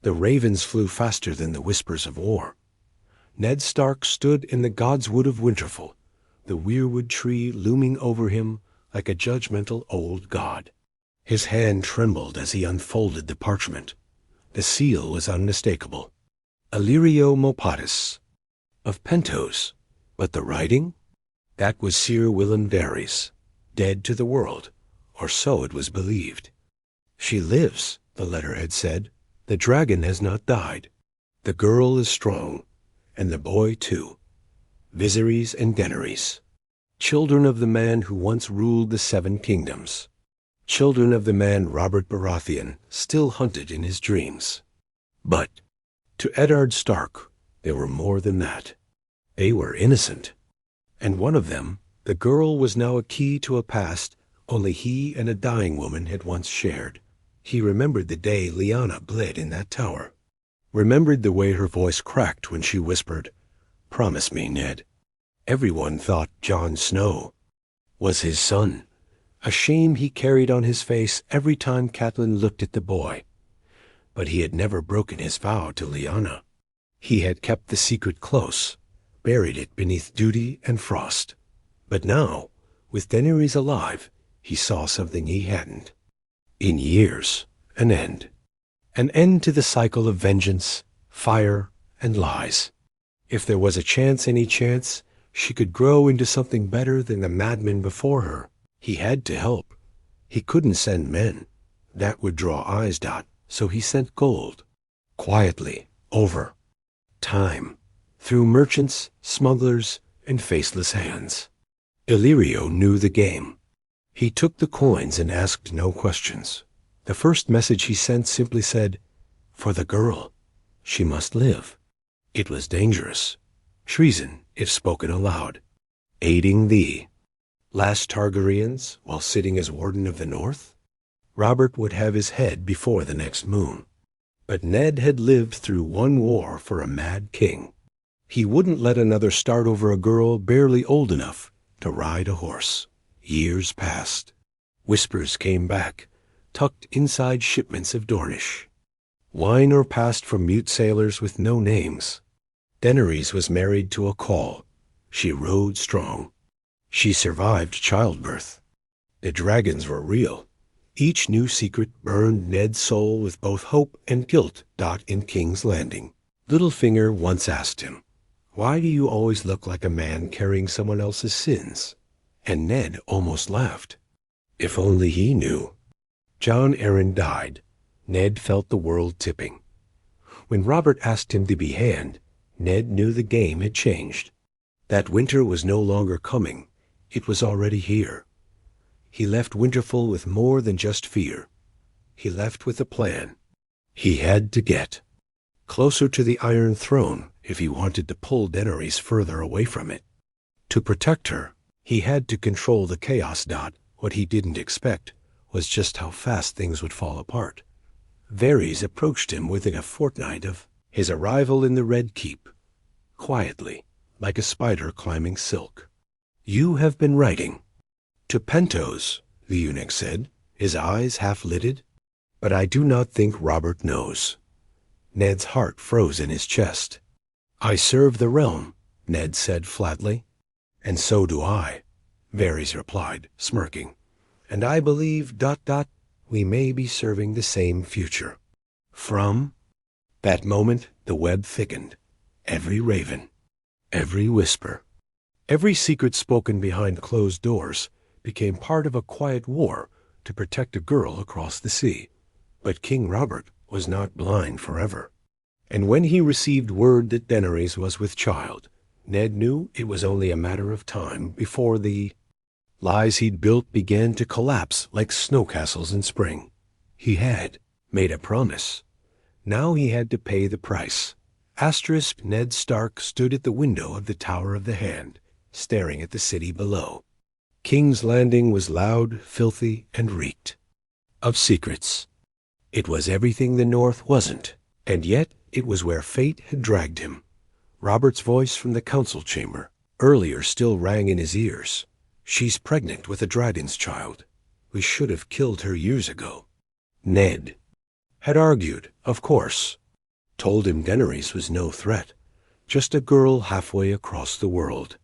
The ravens flew faster than the whispers of war. Ned Stark stood in the God's Wood of Winterfell, the weirwood tree looming over him like a judgmental old god. His hand trembled as he unfolded the parchment. The seal was unmistakable. Illyrio Mopatis, of Pentos. But the writing? That was Sir Willem Daenerys, dead to the world, or so it was believed. She lives, the letter had said. The dragon has not died. The girl is strong, and the boy too. Viserys and Daenerys, children of the man who once ruled the Seven Kingdoms. Children of the man Robert Baratheon still hunted in his dreams. But to Eddard Stark, they were more than that. They were innocent. And one of them, the girl, was now a key to a past only he and a dying woman had once shared. He remembered the day Lyanna bled in that tower. Remembered the way her voice cracked when she whispered, "Promise me, Ned." Everyone thought Jon Snow was his son, a shame he carried on his face every time Catelyn looked at the boy. But he had never broken his vow to Lyanna. He had kept the secret close, buried it beneath duty and frost. But now, with Daenerys alive, he saw something he hadn't. In years, an end. An end to the cycle of vengeance, fire, and lies. If there was a chance, any chance, she could grow into something better than the madmen before her. He had to help. He couldn't send men. That would draw eyes, so he sent gold. Quietly, over time, through merchants, smugglers, and faceless hands. Illyrio knew the game. He took the coins and asked no questions. The first message he sent simply said, "For the girl. She must live." It was dangerous. Treason, if spoken aloud. Aiding thee. Last Targaryens, while sitting as Warden of the North? Robert would have his head before the next moon. But Ned had lived through one war for a mad king. He wouldn't let another start over a girl barely old enough to ride a horse. Years passed. Whispers came back, tucked inside shipments of Dornish. Wine or passed from mute sailors with no names. Daenerys was married to a call. She rode strong. She survived childbirth. The dragons were real. Each new secret burned Ned's soul with both hope and guilt. In King's Landing, Littlefinger once asked him, "Why do you always look like a man carrying someone else's sins?" And Ned almost laughed. If only he knew. Jon Arryn died. Ned felt the world tipping. When Robert asked him to be hand, Ned knew the game had changed. That winter was no longer coming. It was already here. He left Winterfell with more than just fear. He left with a plan. He had to get closer to the Iron Throne if he wanted to pull Daenerys further away from it. To protect her, he had to control the chaos. What he didn't expect was just how fast things would fall apart. Varys approached him within a fortnight of his arrival in the Red Keep, quietly, like a spider climbing silk. "You have been writing." "To Pentos," the eunuch said, his eyes half-lidded. "But I do not think Robert knows." Ned's heart froze in his chest. "I serve the realm," Ned said flatly. "And so do I," Varys replied, smirking. "And I believe... we may be serving the same future." From that moment, the web thickened. Every raven, every whisper, every secret spoken behind closed doors became part of a quiet war to protect a girl across the sea. But King Robert was not blind forever. And when he received word that Daenerys was with child, Ned knew it was only a matter of time before the lies he'd built began to collapse like snow castles in spring. He had made a promise. Now he had to pay the price. Ned Stark stood at the window of the Tower of the Hand, staring at the city below. King's Landing was loud, filthy, and reeked of secrets. It was everything the North wasn't, and yet it was where fate had dragged him. Robert's voice from the council chamber, earlier, still rang in his ears. "She's pregnant with a dragon's child. We should have killed her years ago." Ned had argued, of course. told him Daenerys was no threat, just a girl halfway across the world.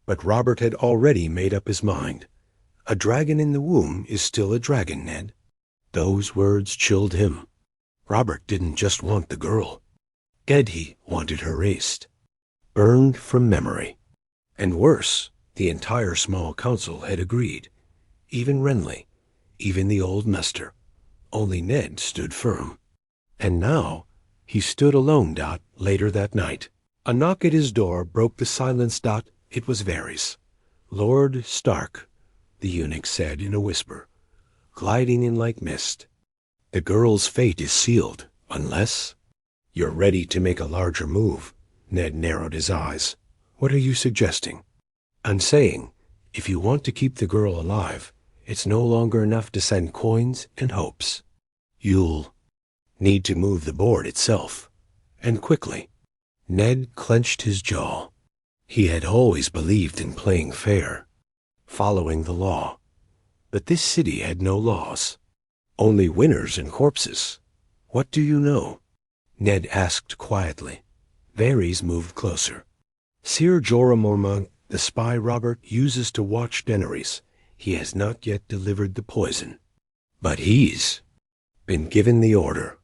But Robert had already made up his mind. A dragon in the womb is still a dragon, Ned. Those words chilled him. Robert didn't just want the girl. He wanted her erased, burned from memory. And worse, the entire small council had agreed. Even Renly, even the old master. Only Ned stood firm. And now, he stood alone, later that night. A knock at his door broke the silence. It was Varys. "Lord Stark," the eunuch said in a whisper, gliding in like mist. "The girl's fate is sealed, unless—" "You're ready to make a larger move." Ned narrowed his eyes. "What are you suggesting?" "I'm saying, if you want to keep the girl alive, it's no longer enough to send coins and hopes. You'll need to move the board itself, and quickly." Ned clenched his jaw. He had always believed in playing fair, following the law. But this city had no laws, only winners and corpses. "What do you know?" Ned asked quietly. Varys moved closer. "Ser Jorah Mormont, the spy Robert uses to watch Daenerys. He has not yet delivered the poison. But he's been given the order.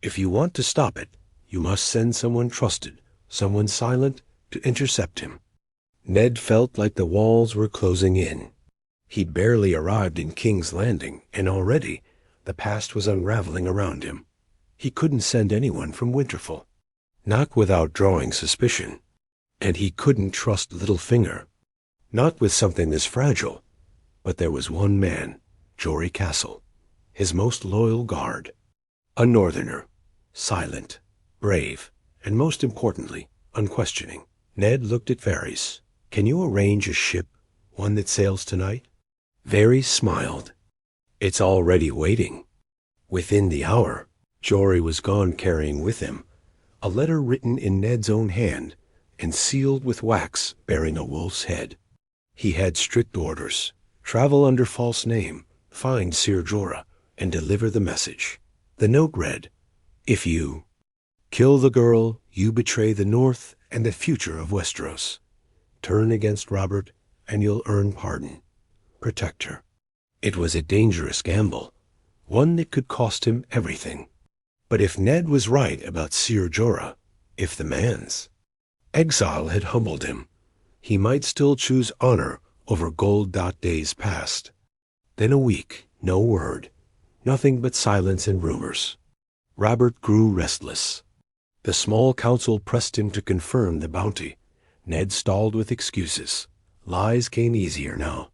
If you want to stop it, you must send someone trusted, someone silent, to intercept him." Ned felt like the walls were closing in. He'd barely arrived in King's Landing, and already the past was unraveling around him. He couldn't send anyone from Winterfell, not without drawing suspicion. And he couldn't trust Littlefinger, not with something this fragile. But there was one man, Jory Castle, his most loyal guard. A northerner, silent, brave, and most importantly, unquestioning. Ned looked at Varys. "Can you arrange a ship, one that sails tonight?" Varys smiled. "It's already waiting." Within the hour, Jory was gone, carrying with him a letter written in Ned's own hand and sealed with wax bearing a wolf's head. He had strict orders: travel under false name, find Ser Jorah, and deliver the message. The note read, "If you kill the girl, you betray the North and the future of Westeros. Turn against Robert, and you'll earn pardon. Protect her." It was a dangerous gamble, one that could cost him everything. But if Ned was right about Ser Jorah, if the man's exile had humbled him, he might still choose honor over gold. Days passed. Then a week, no word, nothing but silence and rumors. Robert grew restless. The small council pressed him to confirm the bounty. Ned stalled with excuses. Lies came easier now.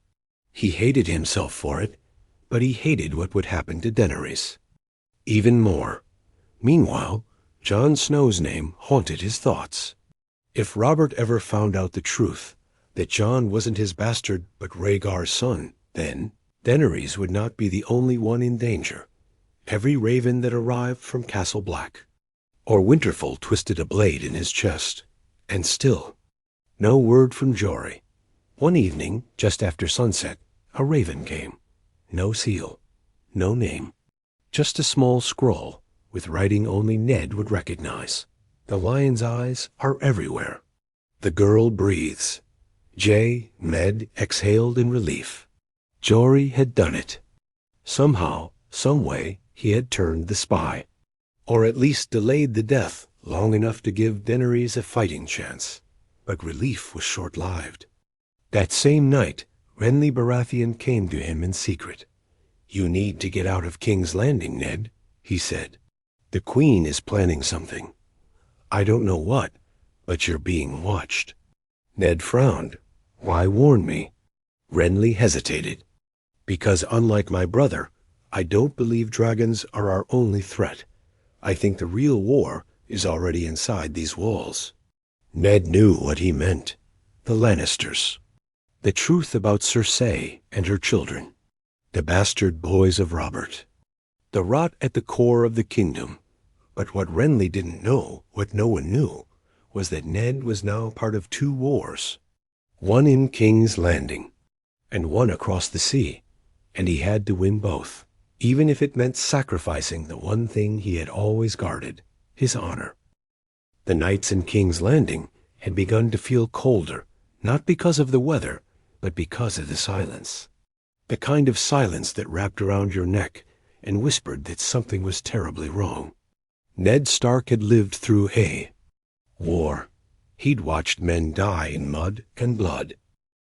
He hated himself for it, but he hated what would happen to Daenerys even more. Meanwhile, Jon Snow's name haunted his thoughts. If Robert ever found out the truth, that Jon wasn't his bastard but Rhaegar's son, then Daenerys would not be the only one in danger. Every raven that arrived from Castle Black or Winterfell twisted a blade in his chest. And still, no word from Jory. One evening, just after sunset, a raven came. No seal, no name, just a small scroll with writing only Ned would recognize. "The lion's eyes are everywhere. The girl breathes." Ned exhaled in relief. Jory had done it. Somehow, some way, he had turned the spy, or at least delayed the death long enough to give Daenerys a fighting chance. But relief was short-lived. That same night, Renly Baratheon came to him in secret. "You need to get out of King's Landing, Ned," he said. "The Queen is planning something. I don't know what, but you're being watched." Ned frowned. "Why warn me?" Renly hesitated. "Because unlike my brother, I don't believe dragons are our only threat. I think the real war is already inside these walls." Ned knew what he meant. The Lannisters. The truth about Cersei and her children. The bastard boys of Robert. The rot at the core of the kingdom. But what Renly didn't know, what no one knew, was that Ned was now part of two wars. One in King's Landing, and one across the sea. And he had to win both, even if it meant sacrificing the one thing he had always guarded, his honor. The nights in King's Landing had begun to feel colder, not because of the weather, but because of the silence. The kind of silence that wrapped around your neck and whispered that something was terribly wrong. Ned Stark had lived through war. He'd watched men die in mud and blood.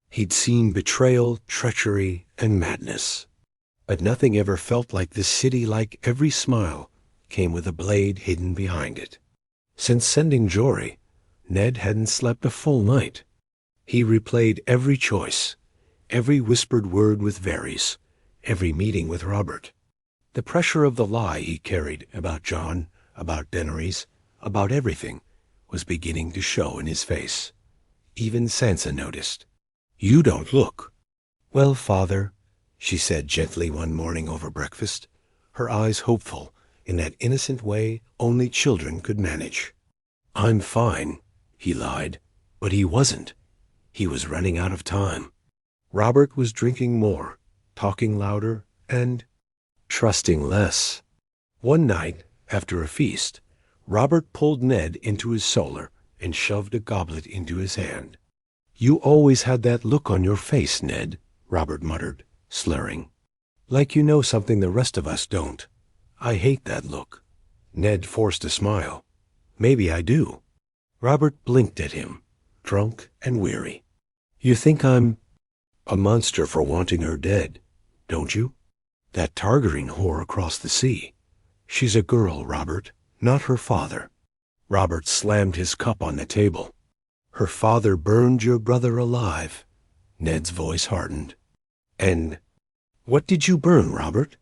He'd seen betrayal, treachery, and madness. But nothing ever felt like this city. Like every smile came with a blade hidden behind it. Since sending Jory, Ned hadn't slept a full night. He replayed every choice, every whispered word with Varys, every meeting with Robert. The pressure of the lie he carried about Jon, about Daenerys, about everything, was beginning to show in his face. Even Sansa noticed. "You don't look." "Well, father," she said gently one morning over breakfast, her eyes hopeful in that innocent way only children could manage. "I'm fine," he lied, but he wasn't. He was running out of time. Robert was drinking more, talking louder, and trusting less. One night, after a feast, Robert pulled Ned into his solar and shoved a goblet into his hand. "You always had that look on your face, Ned," Robert muttered, slurring. "Like you know something the rest of us don't. I hate that look." Ned forced a smile. "Maybe I do." Robert blinked at him, drunk and weary. "You think I'm a monster for wanting her dead, don't you? That Targaryen whore across the sea. She's a girl, Robert, not her father." Robert slammed his cup on the table. "Her father burned your brother alive." Ned's voice hardened. "And what did you burn, Robert?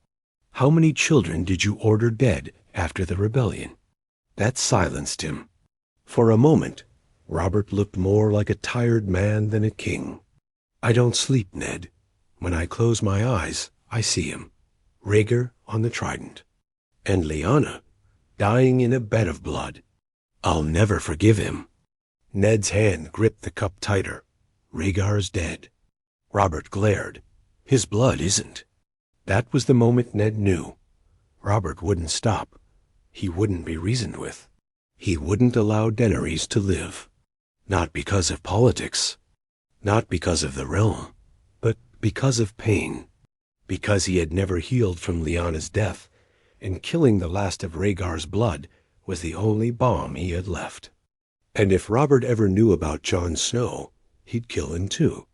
How many children did you order dead after the rebellion?" That silenced him. For a moment, Robert looked more like a tired man than a king. "I don't sleep, Ned. When I close my eyes, I see him. Rhaegar on the trident. And Lyanna, dying in a bed of blood. I'll never forgive him." Ned's hand gripped the cup tighter. "Rhaegar's dead." Robert glared. "His blood isn't." That was the moment Ned knew. Robert wouldn't stop. He wouldn't be reasoned with. He wouldn't allow Daenerys to live. Not because of politics. Not because of the realm. But because of pain. Because he had never healed from Lyanna's death, and killing the last of Rhaegar's blood was the only balm he had left. And if Robert ever knew about Jon Snow, he'd kill him too.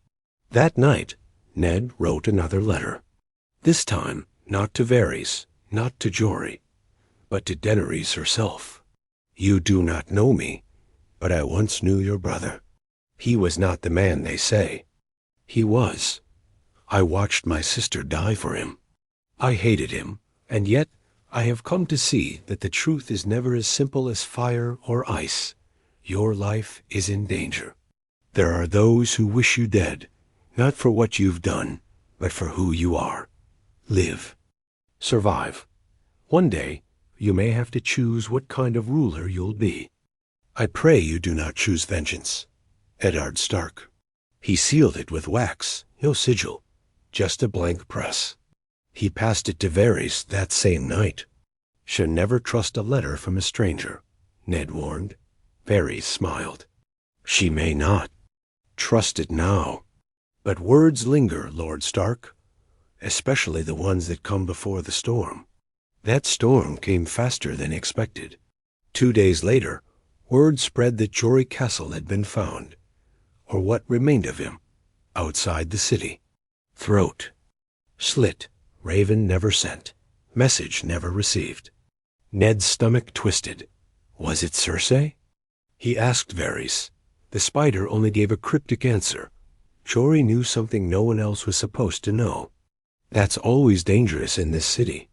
That night, Ned wrote another letter. This time, not to Varys, not to Jory, but to Daenerys herself. "You do not know me, but I once knew your brother. He was not the man they say. He was. I watched my sister die for him. I hated him, and yet I have come to see that the truth is never as simple as fire or ice. Your life is in danger. There are those who wish you dead, not for what you've done, but for who you are. Live. Survive. One day, you may have to choose what kind of ruler you'll be. I pray you do not choose vengeance. Eddard Stark." He sealed it with wax, no sigil, just a blank press. He passed it to Varys that same night. "Should never trust a letter from a stranger," Ned warned. Varys smiled. "She may not. Trust it now. But words linger, Lord Stark, especially the ones that come before the storm." That storm came faster than expected. 2 days later, word spread that Jory Castle had been found, or what remained of him, outside the city. Throat slit, raven never sent, message never received. Ned's stomach twisted. Was it Cersei? He asked Varys. The spider only gave a cryptic answer. Jory knew something no one else was supposed to know. That's always dangerous in this city.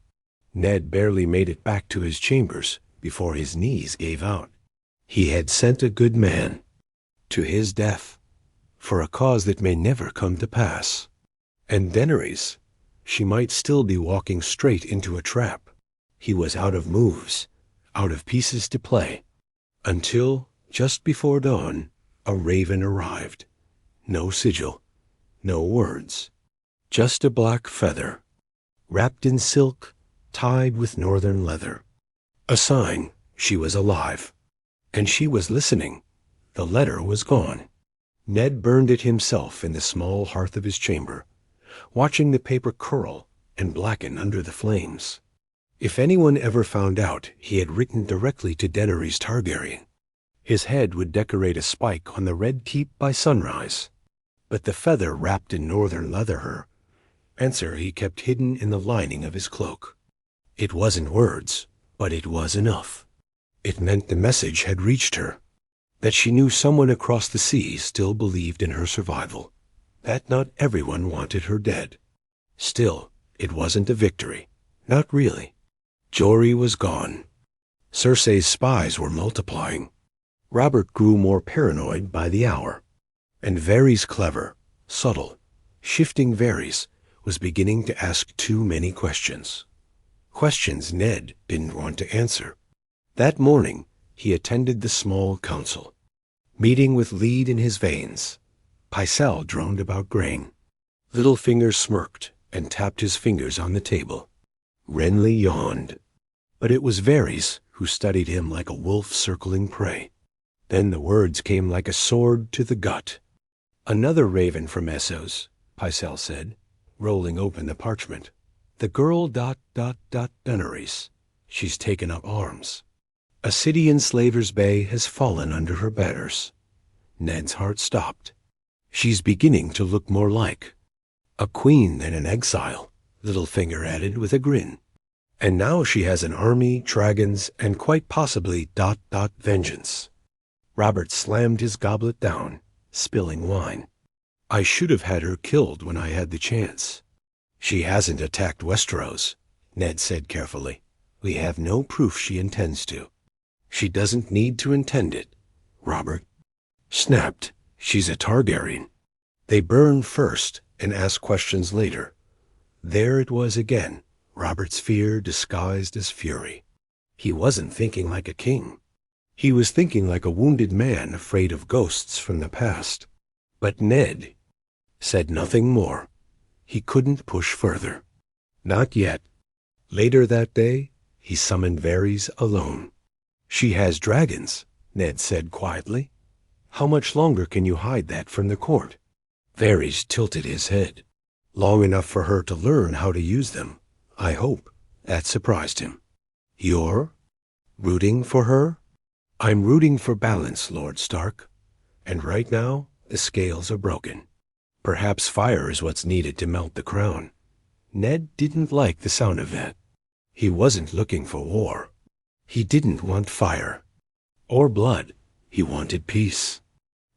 Ned barely made it back to his chambers before his knees gave out. He had sent a good man to his death for a cause that may never come to pass. And Daenerys, she might still be walking straight into a trap. He was out of moves, out of pieces to play, until, just before dawn, a raven arrived. No sigil, no words, just a black feather, wrapped in silk, tied with northern leather. A sign she was alive. And she was listening. The letter was gone. Ned burned it himself in the small hearth of his chamber, watching the paper curl and blacken under the flames. If anyone ever found out he had written directly to Daenerys Targaryen, his head would decorate a spike on the red keep by sunrise. But the feather wrapped in northern leather answer he kept hidden in the lining of his cloak. It wasn't words, but it was enough. It meant the message had reached her, that she knew someone across the sea still believed in her survival, that not everyone wanted her dead. Still, it wasn't a victory. Not really. Jory was gone. Cersei's spies were multiplying. Robert grew more paranoid by the hour. And Varys clever, subtle, shifting Varys was beginning to ask too many questions. Questions Ned didn't want to answer. That morning, he attended the small council. Meeting with lead in his veins, Pycelle droned about grain. Littlefinger smirked and tapped his fingers on the table. Renly yawned. But it was Varys who studied him like a wolf circling prey. Then the words came like a sword to the gut. "Another raven from Essos," Pycelle said, rolling open the parchment. "The girl ... Daenerys. She's taken up arms. A city in Slaver's Bay has fallen under her banners." Ned's heart stopped. "She's beginning to look more like a queen than an exile," Littlefinger added with a grin. "And now she has an army, dragons, and quite possibly ... vengeance." Robert slammed his goblet down, spilling wine. "I should have had her killed when I had the chance." "She hasn't attacked Westeros," Ned said carefully. "We have no proof she intends to." "She doesn't need to intend it," Robert snapped. "She's a Targaryen. They burn first and ask questions later." There it was again, Robert's fear disguised as fury. He wasn't thinking like a king. He was thinking like a wounded man afraid of ghosts from the past. But Ned said nothing more. He couldn't push further. Not yet. Later that day, he summoned Varys alone. "She has dragons," Ned said quietly. "How much longer can you hide that from the court?" Varys tilted his head. "Long enough for her to learn how to use them, I hope." That surprised him. "You're rooting for her?" "I'm rooting for balance, Lord Stark. And right now, the scales are broken. Perhaps fire is what's needed to melt the crown." Ned didn't like the sound of that. He wasn't looking for war. He didn't want fire or blood. He wanted peace.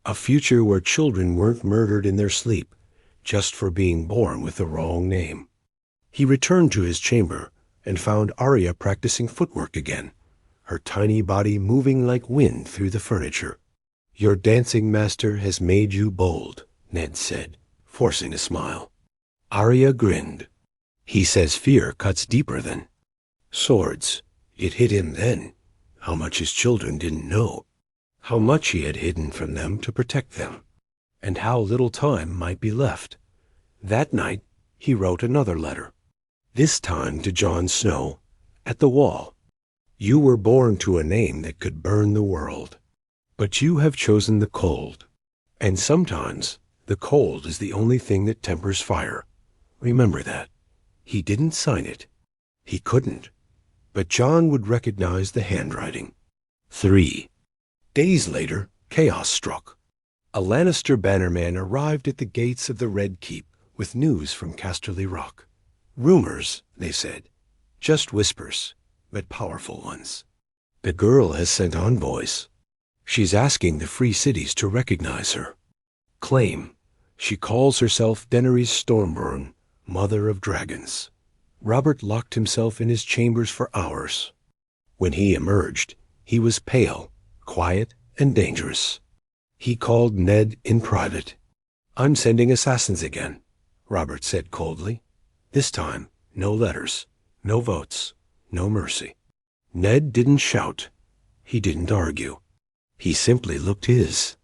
A future where children weren't murdered in their sleep just for being born with the wrong name. He returned to his chamber and found Arya practicing footwork again, her tiny body moving like wind through the furniture. "Your dancing master has made you bold," Ned said, forcing a smile. Arya grinned. "He says fear cuts deeper than swords." It hit him then, how much his children didn't know, how much he had hidden from them to protect them, and how little time might be left. That night, he wrote another letter, this time to Jon Snow, at the wall. "You were born to a name that could burn the world, but you have chosen the cold. And sometimes the cold is the only thing that tempers fire. Remember that." He didn't sign it. He couldn't. But Jon would recognize the handwriting. 3 days later, chaos struck. A Lannister bannerman arrived at the gates of the Red Keep with news from Casterly Rock. Rumors, they said. Just whispers, but powerful ones. "The girl has sent envoys. She's asking the free cities to recognize her. Claim she calls herself Daenerys Stormborn, Mother of Dragons." Robert locked himself in his chambers for hours. When he emerged, he was pale, quiet, and dangerous. He called Ned in private. "I'm sending assassins again," Robert said coldly. "This time, no letters, no votes, no mercy." Ned didn't shout. He didn't argue. He simply looked his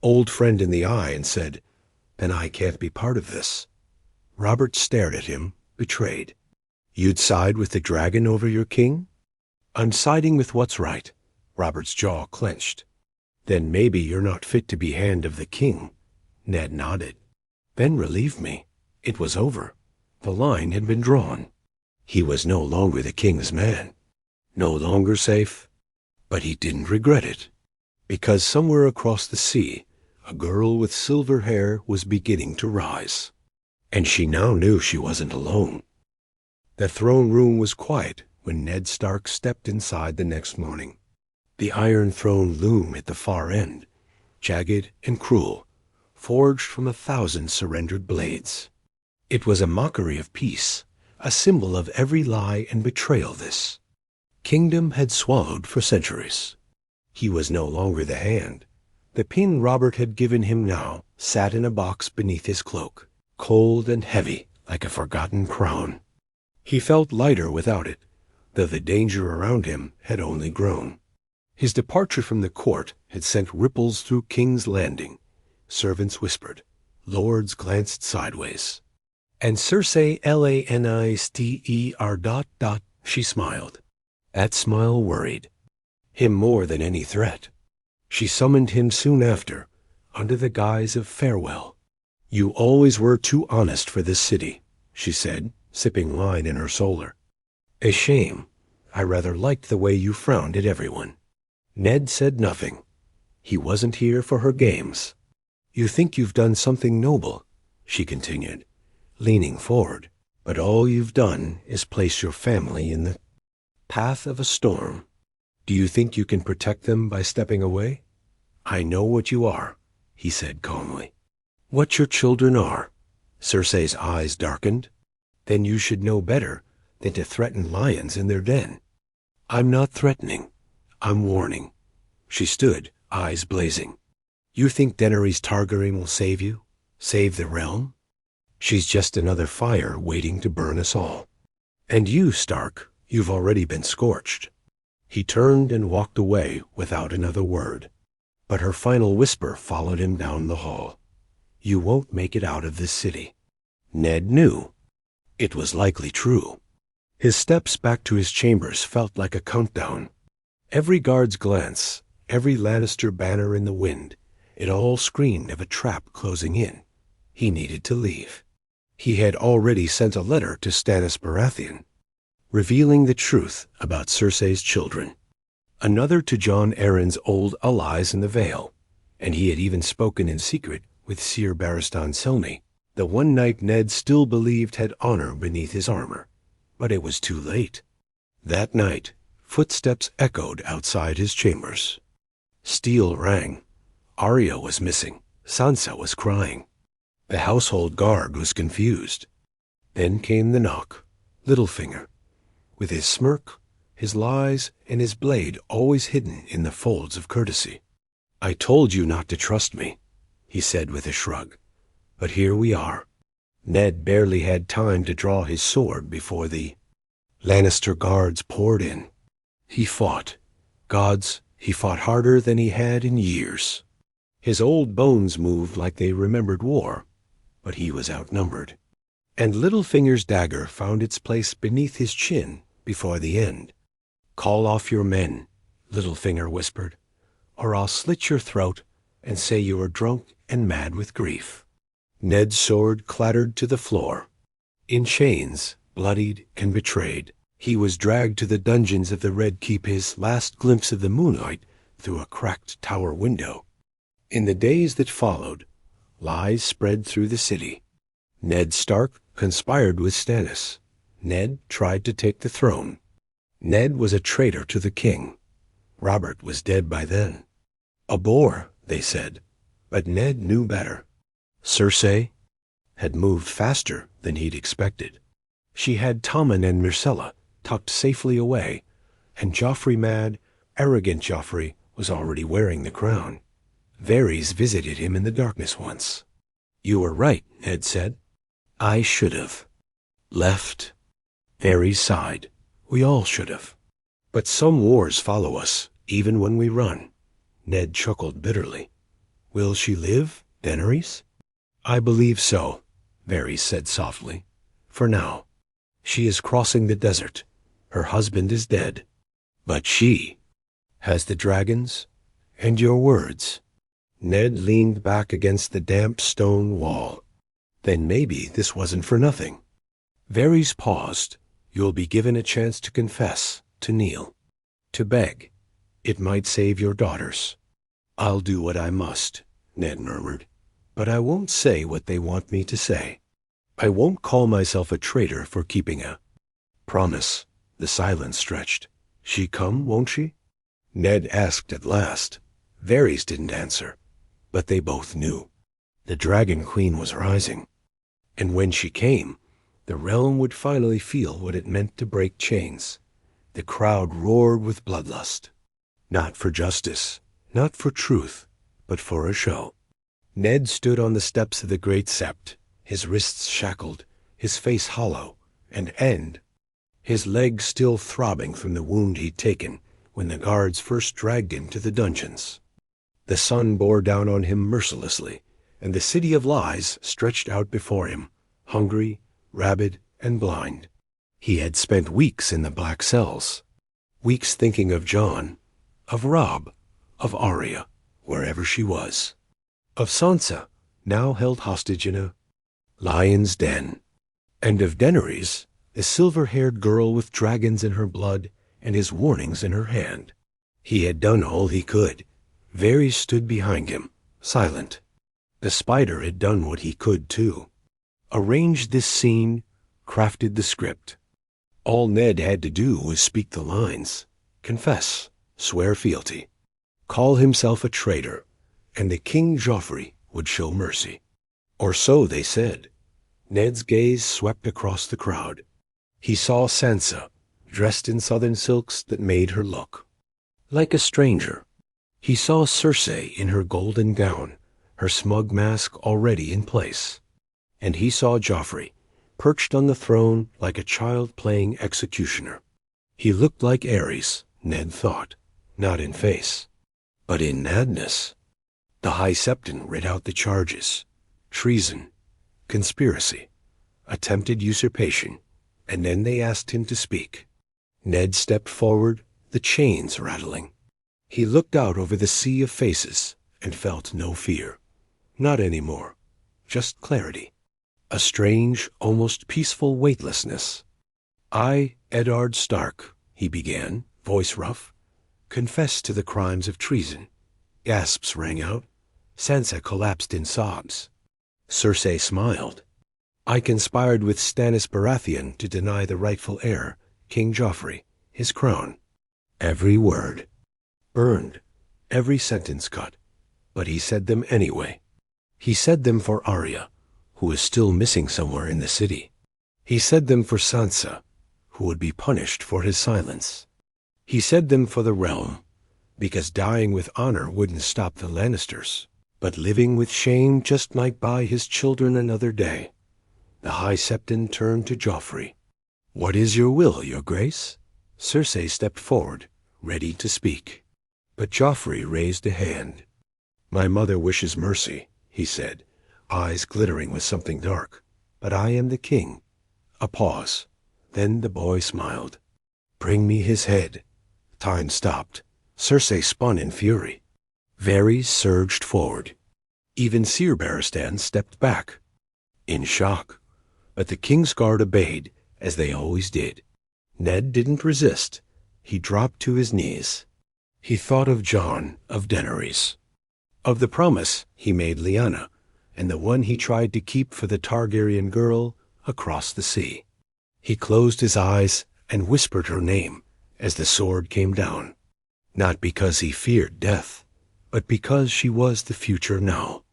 old friend in the eye and said, "Then I can't be part of this." Robert stared at him, betrayed. "You'd side with the dragon over your king?" "I'm siding with what's right. Robert's jaw clenched. Then maybe you're not fit to be hand of the king. Ned nodded. Then relieve me. It was over. The line had been drawn. He was no longer the king's man. No longer safe. But he didn't regret it. Because somewhere across the sea, a girl with silver hair was beginning to rise. And she now knew she wasn't alone. The throne room was quiet when Ned Stark stepped inside the next morning. The Iron Throne loomed at the far end, jagged and cruel, forged from 1,000 surrendered blades. It was a mockery of peace, a symbol of every lie and betrayal this kingdom had swallowed for centuries. He was no longer the hand. The pin Robert had given him now sat in a box beneath his cloak, cold and heavy like a forgotten crown. He felt lighter without it, though the danger around him had only grown. His departure from the court had sent ripples through King's Landing. Servants whispered. Lords glanced sideways. And Cersei Lannister ... She smiled. That smile worried him more than any threat. She summoned him soon after, under the guise of farewell. You always were too honest for this city, she said, sipping wine in her solar. A shame. I rather liked the way you frowned at everyone. Ned said nothing. He wasn't here for her games. You think you've done something noble, she continued, leaning forward, but all you've done is place your family in the path of a storm. Do you think you can protect them by stepping away? I know what you are, he said calmly. What your children are. Cersei's eyes darkened. Then you should know better than to threaten lions in their den. I'm not threatening. I'm warning. She stood, eyes blazing. You think Daenerys Targaryen will save you? Save the realm? She's just another fire waiting to burn us all. And you, Stark, you've already been scorched. He turned and walked away without another word. But her final whisper followed him down the hall. You won't make it out of this city. Ned knew. It was likely true. His steps back to his chambers felt like a countdown. Every guard's glance, every Lannister banner in the wind, it all screamed of a trap closing in. He needed to leave. He had already sent a letter to Stannis Baratheon, revealing the truth about Cersei's children. Another to Jon Arryn's old allies in the Vale, and he had even spoken in secret with Sir Barristan Selmy, the one knight Ned still believed had honor beneath his armor. But it was too late. That night, footsteps echoed outside his chambers. Steel rang. Arya was missing. Sansa was crying. The household guard was confused. Then came the knock. Littlefinger, with his smirk, his lies, and his blade always hidden in the folds of courtesy. I told you not to trust me, he said with a shrug. But here we are. Ned barely had time to draw his sword before the Lannister guards poured in. He fought. Gods, he fought harder than he had in years. His old bones moved like they remembered war, but he was outnumbered. And Littlefinger's dagger found its place beneath his chin before the end. Call off your men, Littlefinger whispered, or I'll slit your throat and say you are drunk and mad with grief. Ned's sword clattered to the floor. In chains, bloodied and betrayed, he was dragged to the dungeons of the Red Keep, his last glimpse of the moonlight through a cracked tower window. In the days that followed, lies spread through the city. Ned Stark conspired with Stannis. Ned tried to take the throne. Ned was a traitor to the king. Robert was dead by then. A bore, they said, but Ned knew better. Cersei had moved faster than he'd expected. She had Tommen and Myrcella tucked safely away, and Joffrey mad, arrogant Joffrey was already wearing the crown. Varys visited him in the darkness once. You were right, Ned said. I should have. Left. Varys sighed. We all should have. But some wars follow us, even when we run. Ned chuckled bitterly. Will she live, Daenerys? I believe so, Varys said softly. For now. She is crossing the desert. Her husband is dead. But she Has the dragons and your words. Ned leaned back against the damp stone wall. Then maybe this wasn't for nothing. Varys paused. You'll be given a chance to confess, to kneel, to beg. It might save your daughters. I'll do what I must, Ned murmured. But I won't say what they want me to say. I won't call myself a traitor for keeping a promise. The silence stretched. She come, won't she? Ned asked at last. Varys didn't answer, but they both knew. The Dragon Queen was rising. And when she came, the realm would finally feel what it meant to break chains. The crowd roared with bloodlust. Not for justice, not for truth, but for a show. Ned stood on the steps of the great sept, his wrists shackled, his face hollow, and his legs still throbbing from the wound he'd taken when the guards first dragged him to the dungeons. The sun bore down on him mercilessly, and the city of lies stretched out before him, hungry, rabid, and blind. He had spent weeks in the black cells, weeks thinking of Jon, of Robb, of Arya, wherever she was, of Sansa, now held hostage in a lion's den, and of Daenerys, the silver-haired girl with dragons in her blood and his warnings in her hand. He had done all he could. Varys stood behind him, silent. The spider had done what he could, too. Arranged this scene, crafted the script. All Ned had to do was speak the lines, confess, swear fealty, call himself a traitor, and the King Joffrey would show mercy. Or so they said. Ned's gaze swept across the crowd. He saw Sansa, dressed in southern silks that made her look like a stranger. He saw Cersei in her golden gown, her smug mask already in place. And he saw Joffrey, perched on the throne like a child playing executioner. He looked like Ares, Ned thought, not in face, but in madness. The High Septon read out the charges: treason, conspiracy, attempted usurpation, and then they asked him to speak. Ned stepped forward, the chains rattling. He looked out over the sea of faces and felt no fear. Not anymore, just clarity. A strange, almost peaceful weightlessness. I, Eddard Stark, he began, voice rough, confess to the crimes of treason. Gasps rang out. Sansa collapsed in sobs. Cersei smiled. I conspired with Stannis Baratheon to deny the rightful heir, King Joffrey, his crown. Every word. Burned. Every sentence cut. But he said them anyway. He said them for Arya, who is still missing somewhere in the city. He said them for Sansa, who would be punished for his silence. He said them for the realm, because dying with honor wouldn't stop the Lannisters, but living with shame just might buy his children another day. The High Septon turned to Joffrey. What is your will, your grace? Cersei stepped forward, ready to speak. But Joffrey raised a hand. My mother wishes mercy, he said, eyes glittering with something dark. But I am the king. A pause. Then the boy smiled. Bring me his head. Time stopped. Cersei spun in fury. Varys surged forward. Even Ser Barristan stepped back, in shock. But the Kingsguard obeyed, as they always did. Ned didn't resist. He dropped to his knees. He thought of Jon, of Daenerys, of the promise he made Lyanna, and the one he tried to keep for the Targaryen girl across the sea. He closed his eyes and whispered her name as the sword came down, not because he feared death, but because she was the future now.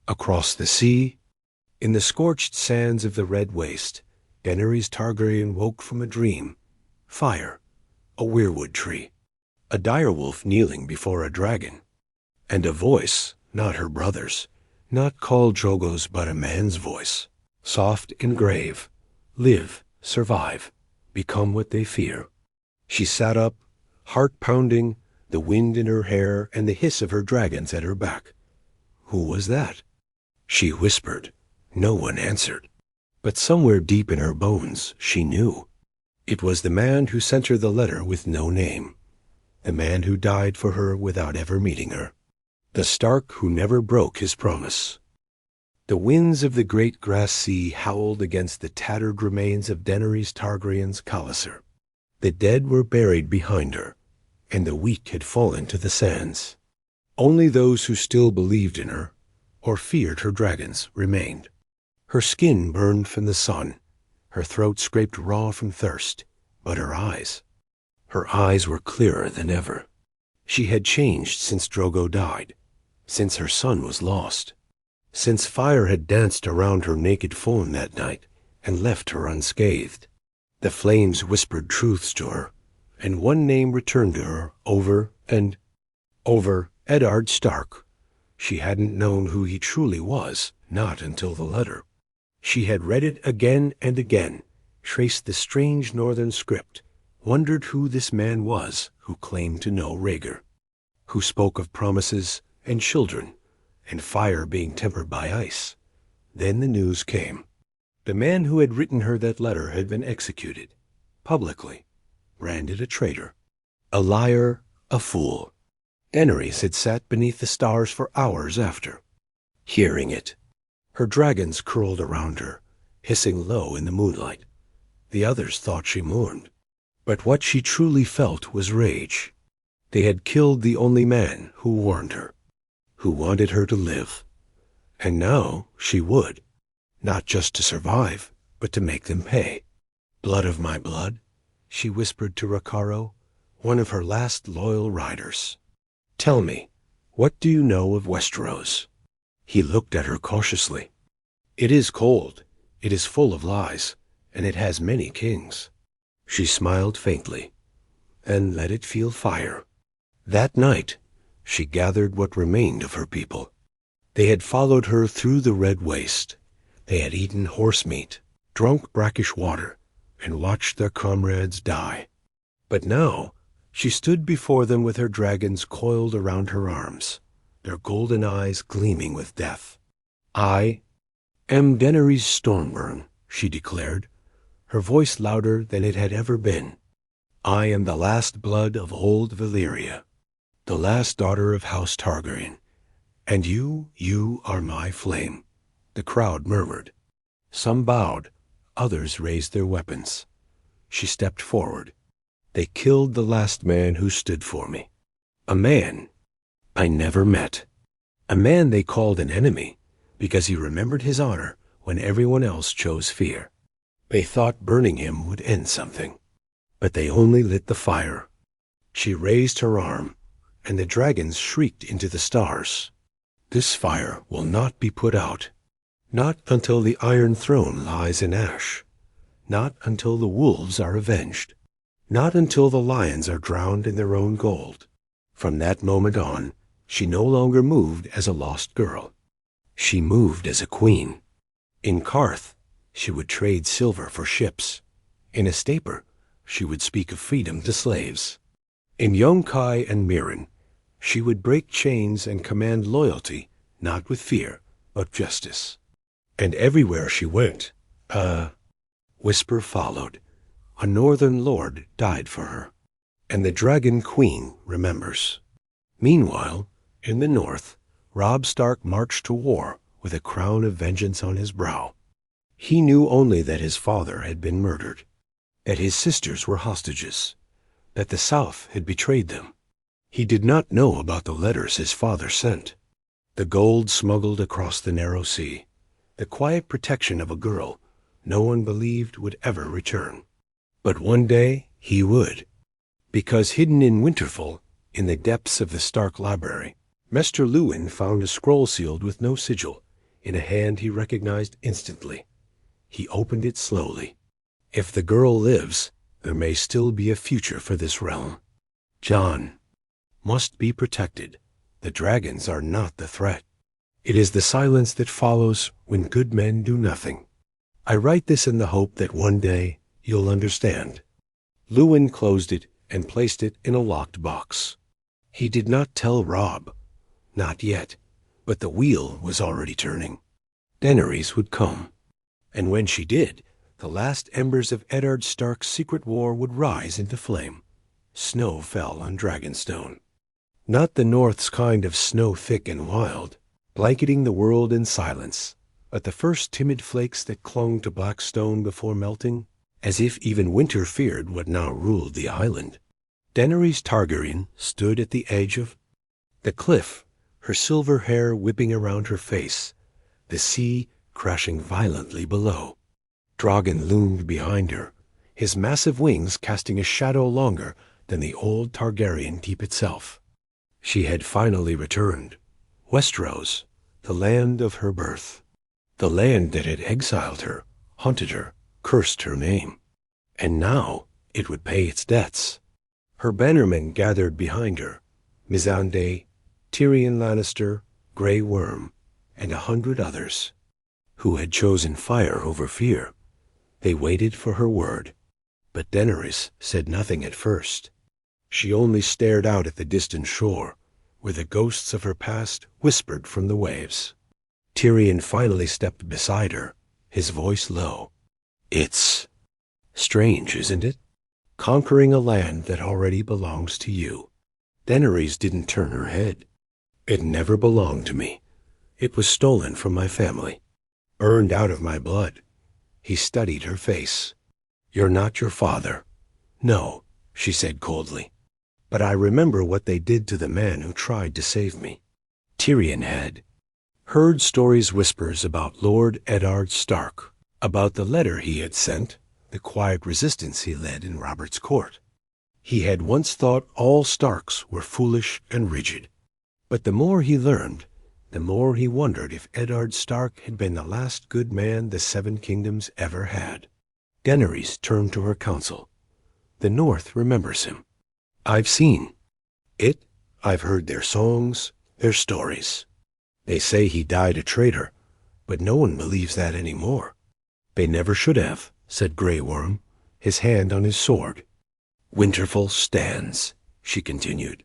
Across the sea, in the scorched sands of the Red Waste, Daenerys Targaryen woke from a dream. Fire, a weirwood tree, a direwolf kneeling before a dragon, and a voice, not her brother's, not Khal Drogo's, but a man's voice, soft and grave. Live, survive, become what they fear. She sat up, heart pounding, the wind in her hair and the hiss of her dragons at her back. Who was that? She whispered. No one answered. But somewhere deep in her bones, she knew. It was the man who sent her the letter with no name. the man who died for her without ever meeting her, the Stark who never broke his promise. The winds of the great grass sea howled against the tattered remains of Daenerys Targaryen's Khalasar. The dead were buried behind her, and the weak had fallen to the sands. Only those who still believed in her, or feared her dragons, remained. Her skin burned from the sun, her throat scraped raw from thirst, but her eyes were clearer than ever. She had changed since Drogo died, since her son was lost, since fire had danced around her naked form that night and left her unscathed. The flames whispered truths to her, and one name returned to her over and over: Eddard Stark. She hadn't known who he truly was, not until the letter. She had read it again and again, traced the strange northern script, wondered who this man was who claimed to know Rhaegar, who spoke of promises and children and fire being tempered by ice. Then the news came. The man who had written her that letter had been executed, publicly, branded a traitor, a liar, a fool. Daenerys had sat beneath the stars for hours after, hearing it. Her dragons curled around her, hissing low in the moonlight. The others thought she mourned. But what she truly felt was rage. They had killed the only man who warned her, who wanted her to live. And now she would, not just to survive, but to make them pay. "Blood of my blood," she whispered to Rakaro, one of her last loyal riders. "Tell me, what do you know of Westeros?" He looked at her cautiously. "It is cold, it is full of lies, and it has many kings." She smiled faintly, and let it feel fire. That night, she gathered what remained of her people. They had followed her through the red waste. They had eaten horse meat, drunk brackish water, and watched their comrades die. But now, she stood before them with her dragons coiled around her arms, their golden eyes gleaming with death. "I am Daenerys Stormburn," she declared, her voice louder than it had ever been. "I am the last blood of old Valyria, the last daughter of House Targaryen, and you are my flame." The crowd murmured. Some bowed, others raised their weapons. She stepped forward. "They killed the last man who stood for me. A man I never met. A man they called an enemy because he remembered his honor when everyone else chose fear. They thought burning him would end something, but they only lit the fire." She raised her arm, and the dragons shrieked into the stars. "This fire will not be put out. Not until the Iron Throne lies in ash. Not until the wolves are avenged. Not until the lions are drowned in their own gold." From that moment on, she no longer moved as a lost girl. She moved as a queen. In Karth, she would trade silver for ships. In Estaper, she would speak of freedom to slaves. In Yonkai and Mirren, she would break chains and command loyalty, not with fear, but justice. And everywhere she went, a whisper followed. A northern lord died for her, and the Dragon Queen remembers. Meanwhile, in the north, Robb Stark marched to war with a crown of vengeance on his brow. He knew only that his father had been murdered, that his sisters were hostages, that the South had betrayed them. He did not know about the letters his father sent, the gold smuggled across the narrow sea, the quiet protection of a girl no one believed would ever return. But one day he would, because hidden in Winterfell, in the depths of the Stark library, Maester Luwin found a scroll sealed with no sigil, in a hand he recognized instantly. He opened it slowly. If the girl lives, there may still be a future for this realm. Jon must be protected. The dragons are not the threat. It is the silence that follows when good men do nothing. I write this in the hope that one day you'll understand. Luwin closed it and placed it in a locked box. He did not tell Robb. Not yet, but the wheel was already turning. Daenerys would come. And when she did, the last embers of Eddard Stark's secret war would rise into flame. Snow fell on Dragonstone. Not the North's kind of snow thick and wild, blanketing the world in silence, but the first timid flakes that clung to black stone before melting, as if even winter feared what now ruled the island. Daenerys Targaryen stood at the edge of the cliff, her silver hair whipping around her face, the sea crashing violently below. Drogon loomed behind her, his massive wings casting a shadow longer than the old Targaryen deep itself. She had finally returned. Westeros, the land of her birth. The land that had exiled her, haunted her, cursed her name. And now it would pay its debts. Her bannermen gathered behind her, Missandei, Tyrion Lannister, Grey Worm, and 100 others, who had chosen fire over fear. They waited for her word. But Daenerys said nothing at first. She only stared out at the distant shore, where the ghosts of her past whispered from the waves. Tyrion finally stepped beside her, his voice low. "It's strange, isn't it? Conquering a land that already belongs to you." Daenerys didn't turn her head. "It never belonged to me. It was stolen from my family, earned out of my blood." He studied her face. "You're not your father." "No," she said coldly. "But I remember what they did to the man who tried to save me." Tyrion had heard stories, whispers about Lord Eddard Stark, about the letter he had sent, the quiet resistance he led in Robert's court. He had once thought all Starks were foolish and rigid. But the more he learned, the more he wondered if Eddard Stark had been the last good man the Seven Kingdoms ever had. Daenerys turned to her council. "The North remembers him. I've seen it. I've heard their songs, their stories. They say he died a traitor, but no one believes that anymore." "They never should have," said Grey Worm, his hand on his sword. "Winterfell stands," she continued,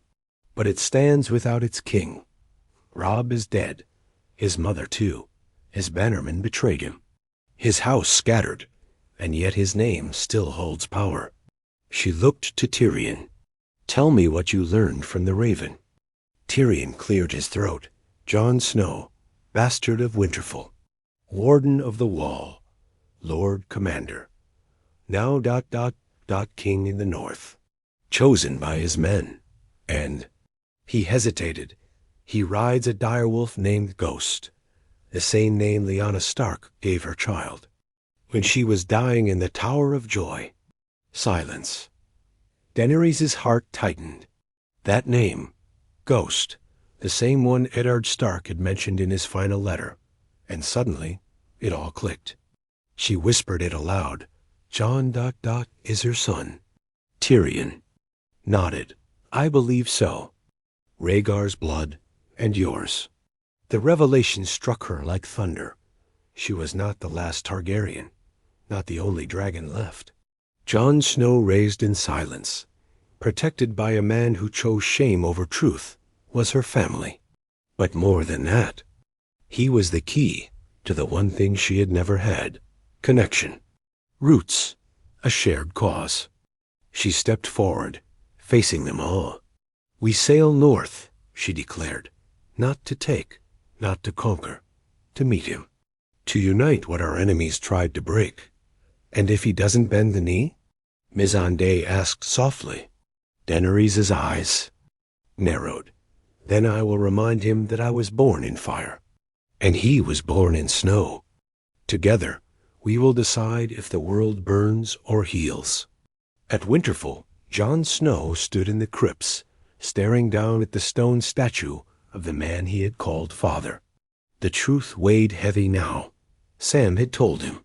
"but it stands without its king. Robb is dead, his mother too. His bannermen betrayed him. His house scattered, and yet his name still holds power." She looked to Tyrion. "Tell me what you learned from the Raven." Tyrion cleared his throat. "Jon Snow, bastard of Winterfell, warden of the wall, Lord Commander, now ... king in the North, chosen by his men, and..." He hesitated. "He rides a direwolf named Ghost, the same name Lyanna Stark gave her child, when she was dying in the Tower of Joy." Silence. Daenerys' heart tightened. That name, Ghost, the same one Eddard Stark had mentioned in his final letter, and suddenly it all clicked. She whispered it aloud. "Jon ... is her son." Tyrion nodded. "I believe so. Rhaegar's blood and yours." The revelation struck her like thunder. She was not the last Targaryen, not the only dragon left. Jon Snow raised in silence, protected by a man who chose shame over truth, was her family. But more than that, he was the key to the one thing she had never had: connection, roots, a shared cause. She stepped forward, facing them all. "We sail north," she declared, "not to take, not to conquer, to meet him, to unite what our enemies tried to break." "And if he doesn't bend the knee?" Missandei asked softly. Daenerys' eyes narrowed. "Then I will remind him that I was born in fire, and he was born in snow. Together, we will decide if the world burns or heals." At Winterfell, Jon Snow stood in the crypts, staring down at the stone statue of the man he had called father. The truth weighed heavy now. Sam had told him.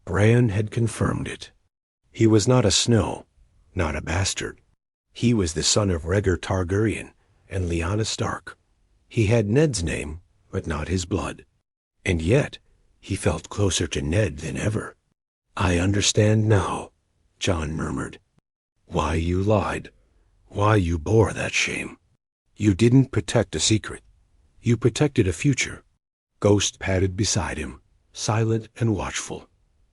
Bran had confirmed it. He was not a Snow, not a bastard. He was the son of Rhaegar Targaryen and Lyanna Stark. He had Ned's name, but not his blood. And yet, he felt closer to Ned than ever. "I understand now," Jon murmured. "Why you lied. Why you bore that shame. You didn't protect a secret. You protected a future." Ghost padded beside him, silent and watchful.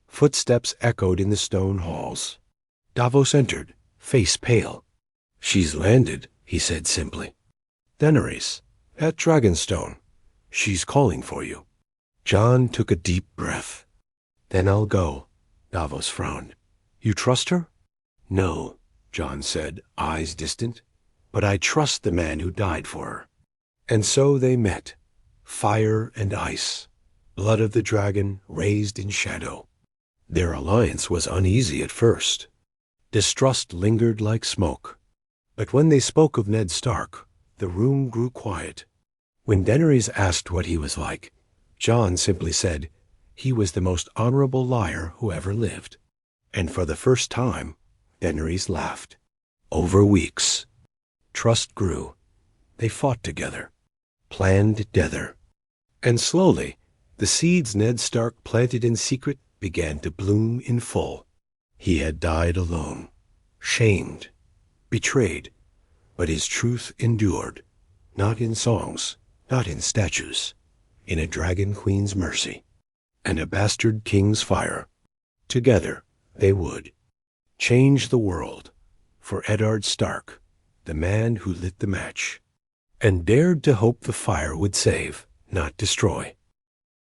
Footsteps echoed in the stone halls. Davos entered, face pale. "She's landed," he said simply. "Daenerys, at Dragonstone. She's calling for you." Jon took a deep breath. "Then I'll go," Davos frowned. "You trust her?" "No," Jon said, eyes distant. "But I trust the man who died for her." And so they met, fire and ice, blood of the dragon raised in shadow. Their alliance was uneasy at first. Distrust lingered like smoke. But when they spoke of Ned Stark, the room grew quiet. When Daenerys asked what he was like, Jon simply said, he was the most honorable liar who ever lived. And for the first time, Daenerys laughed. Over weeks, trust grew. They fought together, planned together. And slowly, the seeds Ned Stark planted in secret began to bloom in full. He had died alone, shamed, betrayed, but his truth endured, not in songs, not in statues, in a dragon queen's mercy, and a bastard king's fire. Together they would change the world for Eddard Stark, the man who lit the match, and dared to hope the fire would save, not destroy.